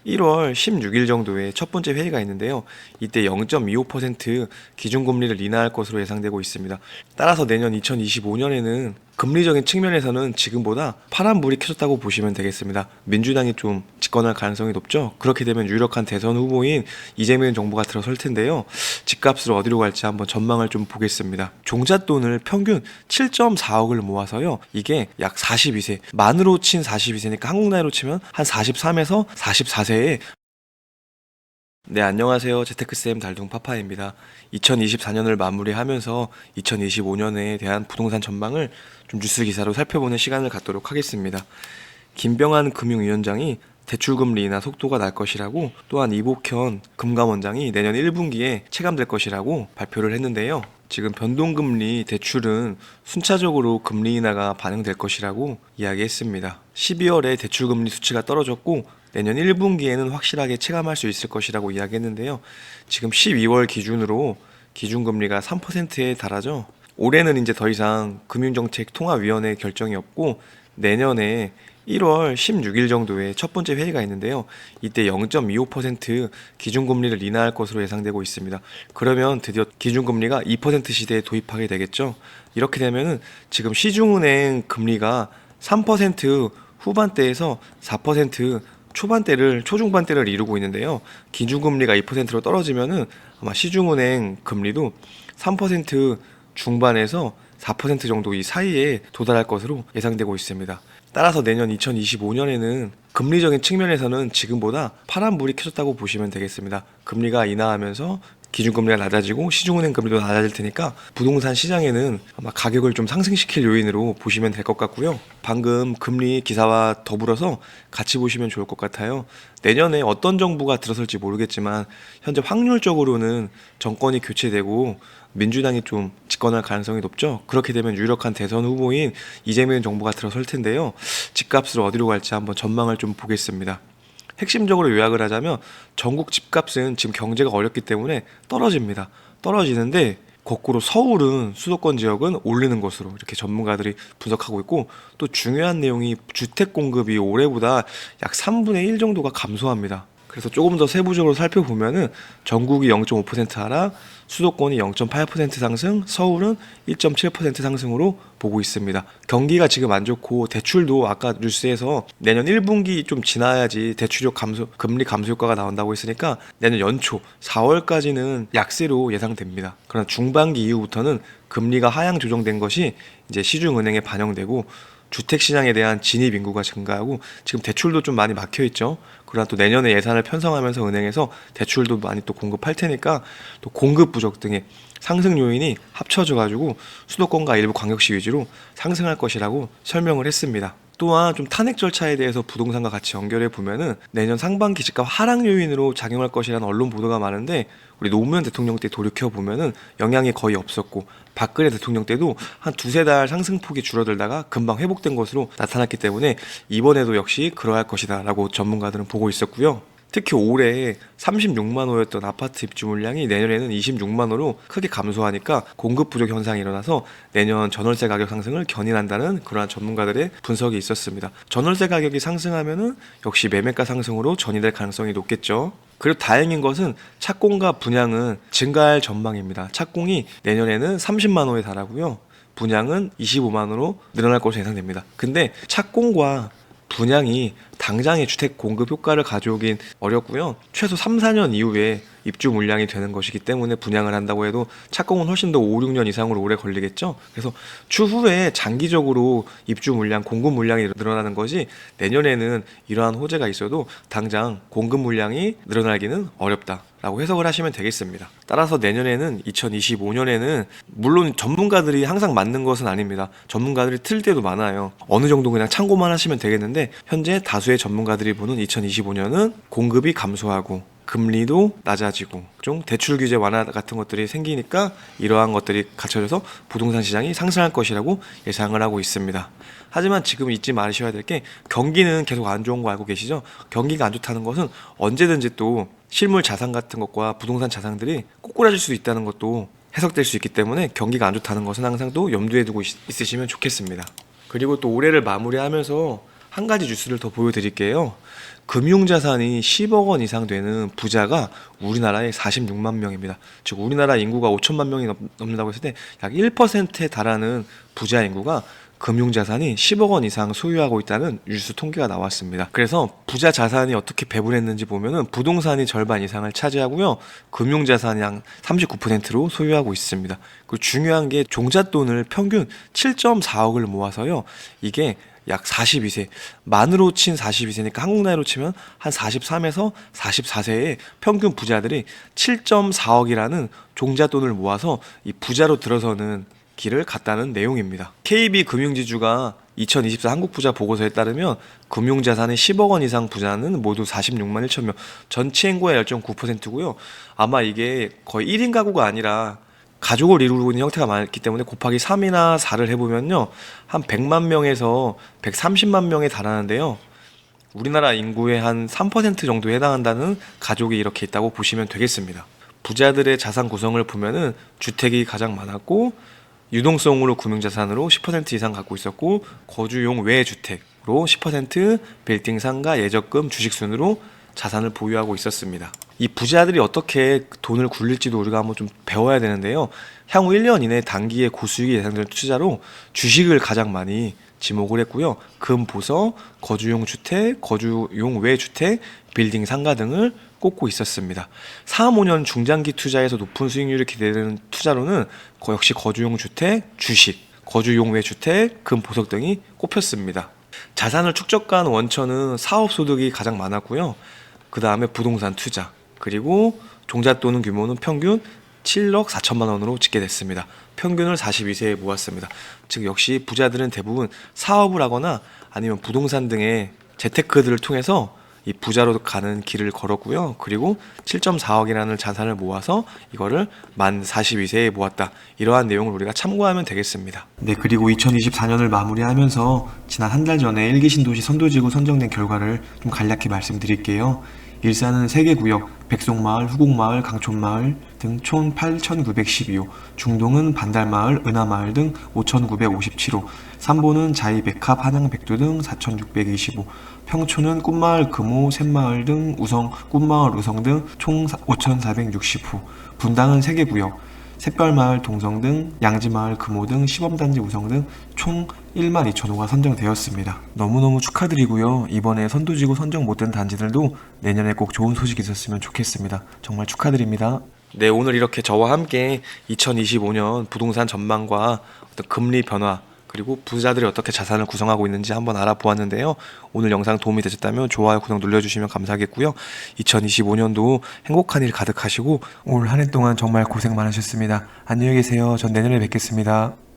1월 16일 정도에 첫 번째 회의가 있는데요. 이때 0.25% 기준금리를 인하할 것으로 예상되고 있습니다. 따라서 내년 2025년에는 금리적인 측면에서는 지금보다 파란불이 켜졌다고 보시면 되겠습니다. 민주당이 좀 집권할 가능성이 높죠. 그렇게 되면 유력한 대선 후보인 이재명 정부가 들어설 텐데요. 집값을 어디로 갈지 한번 전망을 좀 보겠습니다. 종잣돈을 평균 7.4억을 모아서요. 이게 약 42세, 만으로 친 42세니까 한국 나이로 치면 한 43에서 44세에 네, 안녕하세요. 재테크쌤 달둥파파입니다. 2024년을 마무리하면서 2025년에 대한 부동산 전망을 좀 뉴스 기사로 살펴보는 시간을 갖도록 하겠습니다. 김병한 금융위원장이 대출금리 인하 속도가 날 것이라고, 또한 이복현 금감원장이 내년 1분기에 체감될 것이라고 발표를 했는데요. 지금 변동금리 대출은 순차적으로 금리 인하가 반영될 것이라고 이야기했습니다. 12월에 대출금리 수치가 떨어졌고 내년 1분기에는 확실하게 체감할 수 있을 것이라고 이야기했는데요. 지금 12월 기준으로 기준금리가 3%에 달하죠. 올해는 이제 더 이상 금융정책통합위원회 결정이 없고 내년에 1월 16일 정도에 첫 번째 회의가 있는데요. 이때 0.25% 기준금리를 인하할 것으로 예상되고 있습니다. 그러면 드디어 기준금리가 2% 시대에 도입하게 되겠죠. 이렇게 되면은 지금 시중은행 금리가 3% 후반대에서 4% 초중반대를 이루고 있는데요. 기준금리가 2%로 떨어지면은 아마 시중은행 금리도 3% 중반에서 4% 정도 이 사이에 도달할 것으로 예상되고 있습니다. 따라서 내년 2025년에는 금리적인 측면에서는 지금보다 파란불이 켜졌다고 보시면 되겠습니다. 금리가 인하하면서 기준금리가 낮아지고 시중은행 금리도 낮아질 테니까 부동산 시장에는 아마 가격을 좀 상승시킬 요인으로 보시면 될 것 같고요. 방금 금리 기사와 더불어서 같이 보시면 좋을 것 같아요. 내년에 어떤 정부가 들어설지 모르겠지만 현재 확률적으로는 정권이 교체되고 민주당이 좀 집권할 가능성이 높죠. 그렇게 되면 유력한 대선 후보인 이재명 정부가 들어설 텐데요. 집값을 어디로 갈지 한번 전망을 좀 보겠습니다. 핵심적으로 요약을 하자면 전국 집값은 지금 경제가 어렵기 때문에 떨어집니다. 떨어지는데 거꾸로 서울은 수도권 지역은 오르는 것으로 이렇게 전문가들이 분석하고 있고, 또 중요한 내용이 주택 공급이 올해보다 약 3분의 1 정도가 감소합니다. 그래서 조금 더 세부적으로 살펴보면은 전국이 0.5% 하락, 수도권이 0.8% 상승, 서울은 1.7% 상승으로 보고 있습니다. 경기가 지금 안 좋고 대출도 아까 뉴스에서 내년 1분기 좀 지나야지 대출력 감소, 금리 감소 효과가 나온다고 했으니까 내년 연초 4월까지는 약세로 예상됩니다. 그러나 중반기 이후부터는 금리가 하향 조정된 것이 이제 시중은행에 반영되고 주택시장에 대한 진입 인구가 증가하고 지금 대출도 좀 많이 막혀 있죠. 그러나 또 내년에 예산을 편성하면서 은행에서 대출도 많이 또 공급할 테니까 또 공급 부족 등의 상승 요인이 합쳐져 가지고 수도권과 일부 광역시 위주로 상승할 것이라고 설명을 했습니다. 또한 좀 탄핵 절차에 대해서 부동산과 같이 연결해 보면은 내년 상반기 집값 하락 요인으로 작용할 것이라는 언론 보도가 많은데, 우리 노무현 대통령 때 돌이켜 보면은 영향이 거의 없었고 박근혜 대통령 때도 한 두세 달 상승폭이 줄어들다가 금방 회복된 것으로 나타났기 때문에 이번에도 역시 그러할 것이다 라고 전문가들은 보고 있었고요. 특히 올해 36만 호였던 아파트 입주 물량이 내년에는 26만 호로 크게 감소하니까 공급 부족 현상이 일어나서 내년 전월세 가격 상승을 견인한다는 그러한 전문가들의 분석이 있었습니다. 전월세 가격이 상승하면은 역시 매매가 상승으로 전이될 가능성이 높겠죠. 그리고 다행인 것은 착공과 분양은 증가할 전망입니다. 착공이 내년에는 30만 호에 달하고요. 분양은 25만 호로 늘어날 것으로 예상됩니다. 근데 착공과 분양이 당장의 주택 공급 효과를 가져오긴 어렵고요. 최소 3, 4년 이후에 입주 물량이 되는 것이기 때문에 분양을 한다고 해도 착공은 훨씬 더 5, 6년 이상으로 오래 걸리겠죠. 그래서 추후에 장기적으로 입주 물량, 공급 물량이 늘어나는 것이 내년에는 이러한 호재가 있어도 당장 공급 물량이 늘어나기는 어렵다 라고 해석을 하시면 되겠습니다. 따라서 내년에는 2025년에는 물론 전문가들이 항상 맞는 것은 아닙니다. 전문가들이 틀 때도 많아요. 어느 정도 그냥 참고만 하시면 되겠는데 현재 다수의 전문가들이 보는 2025년은 공급이 감소하고 금리도 낮아지고 좀 대출 규제 완화 같은 것들이 생기니까 이러한 것들이 갖춰져서 부동산 시장이 상승할 것이라고 예상을 하고 있습니다. 하지만 지금 잊지 마셔야 될 게 경기는 계속 안 좋은 거 알고 계시죠? 경기가 안 좋다는 것은 언제든지 또 실물 자산 같은 것과 부동산 자산들이 꼬꾸라질 수 있다는 것도 해석될 수 있기 때문에 경기가 안 좋다는 것은 항상 또 염두에 두고 있으시면 좋겠습니다. 그리고 또 올해를 마무리하면서 한 가지 뉴스를 더 보여드릴게요. 금융자산이 10억 원 이상 되는 부자가 우리나라에 46만 명입니다. 즉 우리나라 인구가 5천만 명이 넘는다고 했을 때 약 1%에 달하는 부자 인구가 금융자산이 10억 원 이상 소유하고 있다는 뉴스 통계가 나왔습니다. 그래서 부자 자산이 어떻게 배분했는지 보면은 부동산이 절반 이상을 차지하고요. 금융자산이 한 39%로 소유하고 있습니다. 그리고 중요한 게 종잣돈을 평균 7.4억을 모아서요. 이게 약 42세, 만으로 친 42세니까 한국 나이로 치면 한 43에서 44세의 평균 부자들이 7.4억이라는 종잣돈을 모아서 이 부자로 들어서는 길을 갔다는 내용입니다. KB금융지주가 2024 한국부자 보고서에 따르면 금융자산의 10억 원 이상 부자는 모두 46만 1천 명, 전체 인구의 0.9%고요. 아마 이게 거의 1인 가구가 아니라 가족을 이루고 있는 형태가 많기 때문에 곱하기 3이나 4를 해보면요, 한 100만 명에서 130만 명에 달하는데요. 우리나라 인구의 한 3% 정도에 해당한다는 가족이 이렇게 있다고 보시면 되겠습니다. 부자들의 자산 구성을 보면은 주택이 가장 많았고, 유동성으로 금융자산으로 10% 이상 갖고 있었고, 거주용 외주택으로 10%, 빌딩 상가, 예적금, 주식 순으로 자산을 보유하고 있었습니다. 이 부자들이 어떻게 돈을 굴릴지도 우리가 한번 좀 배워야 되는데요. 향후 1년 이내 단기에 고수익이 예상되는 투자로 주식을 가장 많이 지목을 했고요. 금, 보석, 거주용 주택, 거주용 외주택, 빌딩 상가 등을 꼽고 있었습니다. 4, 5년 중장기 투자에서 높은 수익률이 기대되는 투자로는 역시 거주용 주택, 주식, 거주용 외주택, 금, 보석 등이 꼽혔습니다. 자산을 축적한 원천은 사업소득이 가장 많았고요. 그 다음에 부동산 투자, 그리고 종잣돈은 규모는 평균 7억 4천만 원으로 집계됐습니다. 평균을 42세에 모았습니다. 즉 역시 부자들은 대부분 사업을 하거나 아니면 부동산 등의 재테크들을 통해서 이 부자로 가는 길을 걸었고요. 그리고 7.4억이라는 자산을 모아서 이거를 만 42세에 모았다. 이러한 내용을 우리가 참고하면 되겠습니다. 네, 그리고 2024년을 마무리하면서 지난 한 달 전에 1기 신도시 선도지구 선정된 결과를 좀 간략히 말씀드릴게요. 일산은 3개 구역, 백송마을, 후곡마을, 강촌마을 등 총 8,912호, 중동은 반달마을, 은하마을 등 5,957호, 삼보는 자이, 백합, 한양, 백두 등 4,625, 평촌은 꿈마을, 금호, 샘마을 등 우성, 꿈마을, 우성 등 총 5,460호, 분당은 3개 구역, 샛별마을, 동성 등 양지마을, 금호 등 시범단지 우성 등 총 12,000호가 선정되었습니다. 너무너무 축하드리고요. 이번에 선도지구 선정 못된 단지들도 내년에 꼭 좋은 소식이 있었으면 좋겠습니다. 정말 축하드립니다. 네, 오늘 이렇게 저와 함께 2025년 부동산 전망과 어떤 금리 변화, 그리고 부자들이 어떻게 자산을 구성하고 있는지 한번 알아보았는데요. 오늘 영상 도움이 되셨다면 좋아요, 구독 눌러주시면 감사하겠고요. 2025년도 행복한 일 가득하시고 올 한 해 동안 정말 고생 많으셨습니다. 안녕히 계세요. 전 내년에 뵙겠습니다.